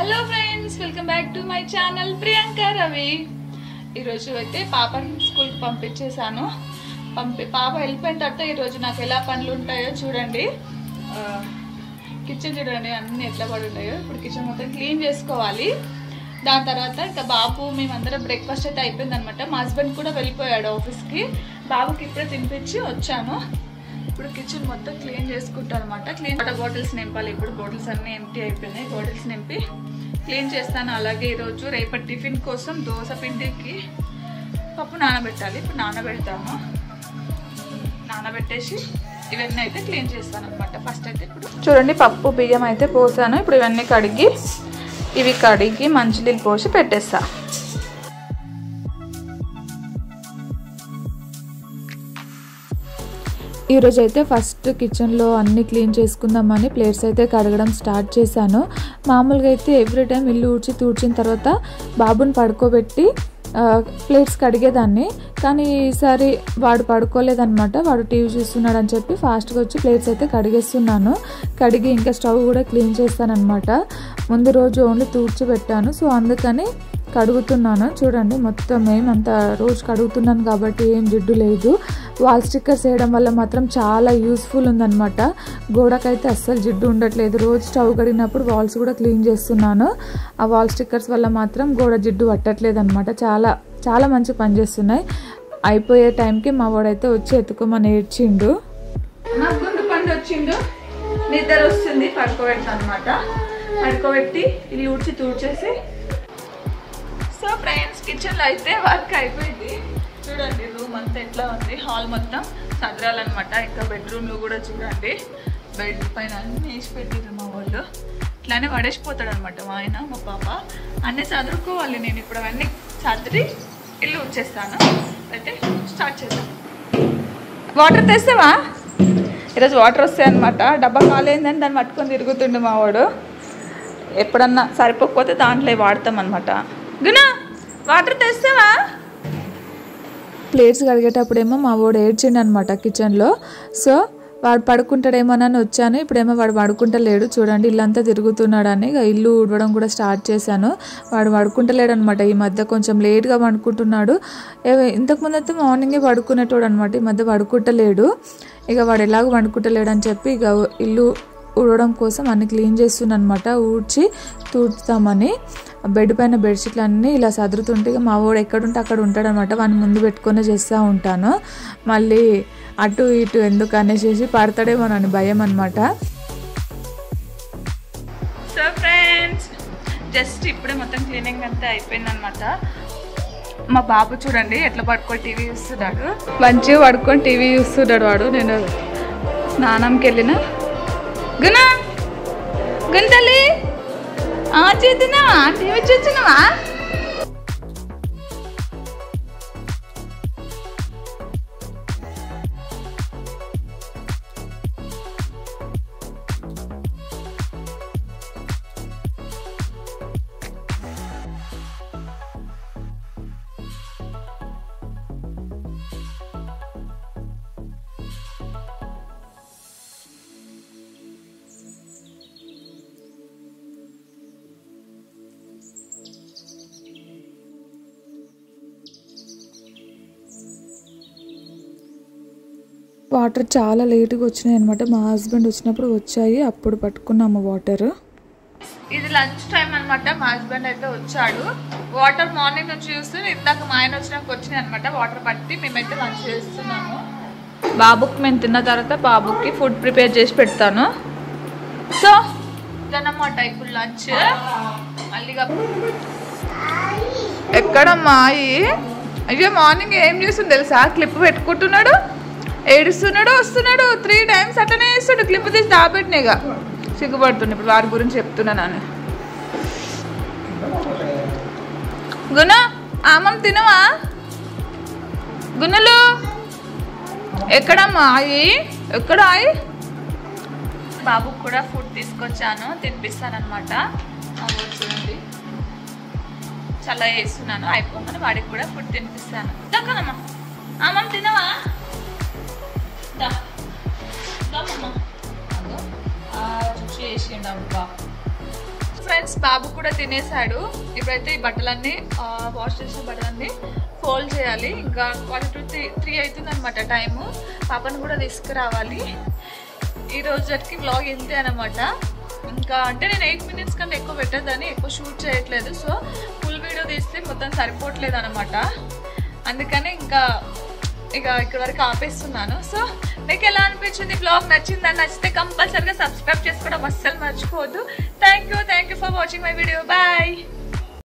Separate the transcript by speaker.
Speaker 1: Hello friends, welcome back to my channel Priyanka Ravi. ఈరోజు అయితే పాపని స్కూల్కి పంపించేశాను. పాప వెళ్ళిపోయిన తర్వాత ఈరోజు నాకు ఎలా పనులు ఉంటాయో చూడండి. కిచెన్ చూడండి అన్నీ ఎట్లా పడి ఉంటాయో. ఇప్పుడు కిచెన్ మొత్తం క్లీన్ చేసుకోవాలి. దాని తర్వాత ఇంకా బాబు మేమందరం బ్రేక్ఫాస్ట్ అయితే అయిపోయింది అనమాట. మా హస్బెండ్ కూడా వెళ్ళిపోయాడు ఆఫీస్కి. బాబుకి ఇప్పుడే తినిపించి వచ్చాను. ఇప్పుడు కిచెన్ మొత్తం క్లీన్ చేసుకుంటాను అనమాట. వాటర్ బాటిల్స్ నింపాలి. ఇప్పుడు బాటిల్స్ అన్నీ ఎంటీ అయిపోయినాయి. బాటిల్స్ నింపి క్లీన్ చేస్తాను. అలాగే ఈరోజు రేపటి టిఫిన్ కోసం దోశ పిండికి పప్పు నానబెట్టాలి. ఇప్పుడు నానబెట్టేసి ఇవన్నీ అయితే క్లీన్ చేస్తాను అనమాట. ఫస్ట్ అయితే ఇప్పుడు చూడండి, పప్పు బియ్యం అయితే పోసాను. ఇప్పుడు ఇవన్నీ కడిగి మంచినీళ్ళు పోసి పెట్టేస్తా. ఈరోజు అయితే ఫస్ట్ కిచెన్లో అన్నీ క్లీన్ చేసుకుందామని ప్లేట్స్ అయితే కడగడం స్టార్ట్ చేశాను. మామూలుగా అయితే ఎవ్రీ టైం ఇల్లు తుడిచిన తర్వాత బాబుని పడుకోబెట్టి ప్లేట్స్ కడిగేదాన్ని. కానీ ఈసారి వాడు పడుకోలేదన్నమాట. వాడు టీవీ చూస్తున్నాడు అని చెప్పి ఫాస్ట్గా వచ్చి ప్లేట్స్ అయితే కడిగేస్తున్నాను. కడిగి ఇంకా స్టవ్ కూడా క్లీన్ చేస్తానన్నమాట. ముందు రోజు ఓన్లీ పెట్టాను. సో అందుకని కడుగుతున్నాను. చూడండి, మొత్తం ఏమంతా రోజు కడుగుతున్నాను కాబట్టి ఏం జిడ్డు లేదు. వాల్ స్టిక్కర్స్ వేయడం వల్ల మాత్రం చాలా యూస్ఫుల్ ఉందన్నమాట. గోడకైతే అస్సలు జిడ్డు ఉండట్లేదు. రోజు స్టవ్ కడిగినప్పుడు వాల్స్ కూడా క్లీన్ చేస్తున్నాను. ఆ వాల్ స్టిక్కర్స్ వల్ల మాత్రం గోడ జిడ్డు పట్టట్లేదు అనమాట. చాలా చాలా మంచి పని చేస్తున్నాయి. అయిపోయే టైంకి మా వాడైతే వచ్చి ఎత్తుకోమని ఏడ్చిండు. నాకు గుండు పండు వచ్చిండు, నిద్ర వస్తుంది, పడుకోబెడతాను అనమాట. పడుకోబెట్టి ఇల్లు తుడిచేసి. సో ఫ్రెండ్స్, కిచెన్లో అయితే వర్క్ అయిపోయింది. చూడండి, రూమ్ అంతా ఎట్లా ఉంది. హాల్ మొత్తం సదరాలన్నమాట. ఇంకా బెడ్రూమ్లో కూడా చూడండి, బెడ్ పైన అన్నీ వేసి పెట్టిరు మా వాళ్ళు. ఇట్లానే పడేసిపోతాడు అనమాట మా ఆయన మా పాప. అన్నీ చదువుకోవాలి. నేను ఇప్పుడు అవన్నీ సర్ది ఇల్లు వచ్చేస్తాను. అయితే స్టార్ట్ చేద్దాం. వాటర్ తెస్తావా? ఈరోజు వాటర్ వస్తాయి అనమాట. డబ్బా కాలేదని దాన్ని పట్టుకొని తిరుగుతుండే మా వాడు. ఎప్పుడన్నా సరిపోకపోతే దాంట్లో వాడతాం అనమాట. గునా, వాటర్ తెస్తావా? ప్లేట్స్ కడిగేటప్పుడేమో మా వాడు ఏడ్చిండు అనమాట కిచెన్లో. సో వాడు పడుకుంటాడేమోనని వచ్చాను. ఇప్పుడేమో వాడు పడుకుంటలేడు. చూడండి, ఇల్లంతా తిరుగుతున్నాడని ఇల్లు ఊడవడం కూడా స్టార్ట్ చేశాను. వాడు పడుకుంటలేడు అనమాట. ఈ మధ్య కొంచెం లేట్గా పడుకుంటున్నాడు. ఇంతకుముందు అయితే మార్నింగే పడుకునేటోడు అనమాట. ఈ మధ్య పడుకుంటలేడు. ఇక వాడు ఎలాగో పడుకుంటలేడు అని చెప్పి ఇక ఇల్లు ఊడవడం కోసం అన్ని క్లీన్ చేస్తున్నాను అనమాట. తుడుస్తామని బెడ్ పైన బెడ్షీట్లు అన్నీ ఇలా సదురుతుంటే మా వాడు ఎక్కడుంటే అక్కడ ఉంటాడనమాట. వాడిని ముందు పెట్టుకొని చేస్తూ ఉంటాను. మళ్ళీ అటు ఇటు ఎందుకు అనేసి పడతాడేమో అని భయం అనమాట. సో ఫ్రెండ్స్, జస్ట్ ఇప్పుడే మొత్తం క్లీనింగ్ అంతా అయిపోయిందనమాట. మా బాబు చూడండి ఎట్లా పడుకొని టీవీ చూస్తున్నాడు. మంచిగా పడుకొని టీవీ చూస్తున్నాడు వాడు. నేను స్నానంకి వెళ్ళిన గుంతలి చూస్తున్నావా? టీవీ చూస్తున్నావా? వాటర్ చాలా లేట్గా వచ్చినాయి అనమాట. మా హస్బెండ్ వచ్చినప్పుడు వచ్చాయి, అప్పుడు పట్టుకున్నాము వాటర్. ఇది లంచ్ టైం అనమాట. మా హస్బెండ్ అయితే వచ్చాడు. వాటర్ మార్నింగ్ నుంచి చూస్తే ఇందాక మా ఆయన వచ్చినాక వచ్చినాయి అనమాట. వాటర్ పట్టి మేమైతే లంచ్ చేస్తున్నాము. బాబుకి మేము తిన్న తర్వాత బాబుకి ఫుడ్ ప్రిపేర్ చేసి పెడతాను. సో ఇదన్నమాట ఇప్పుడు లంచ్. మళ్ళీగా ఎక్కడమ్మా అయ్యో, మార్నింగ్ ఏం చేస్తుంది తెలుసా? క్లిప్ పెట్టుకుంటున్నాడు, ఏడుస్తున్నాడు, వస్తున్నాడు. 3 times అట్లనే వేస్తాడు. క్లిప్ తీసి దాపెట్టినాయిగా సిగ్గుపడుతుంది. ఇప్పుడు వారి గురించి చెప్తున్నా నాన్న. గుణ, ఆమం తినవా? గుణలు ఎక్కడమ్మా? ఎక్కడ బాబుకు కూడా ఫుడ్ తీసుకొచ్చాను, తినిపిస్తానమాట. చూడండి, చాలా వేస్తున్నాను. అయిపోగానే వాడికి కూడా ఫుడ్ తినిపిస్తాను. దక్కనమ్మా, ఆమం తినవా? చూసి వేసిండు అబ్బా. ఫ్రెండ్స్ బాబు కూడా తినేసాడు. ఇప్పుడైతే ఈ బట్టలన్నీ వాష్ చేసిన బట్టలన్నీ ఫోల్డ్ చేయాలి. ఇంకా 1 to 3 అవుతుంది అనమాట టైము. పాపను కూడా తీసుకురావాలి. ఈ రోజుకి వ్లాగ్ ఇంతే అనమాట. ఇంకా అంటే నేను 8 minutes కంటే ఎక్కువ పెట్టద్దని ఎక్కువ షూట్ చేయట్లేదు. సో ఫుల్ వీడియో తీస్తే మొత్తం సరిపోవట్లేదు అనమాట. అందుకని ఇంకా ఇక్కడ వరకు ఆపేస్తున్నాను. సో మీకు ఎలా అనిపించింది బ్లాగ్? నచ్చిందని నచ్చితే కంపల్సరీగా సబ్స్క్రైబ్ చేసుకోవడం అస్సలు మర్చిపోవద్దు. Thank you for watching my video. Bye.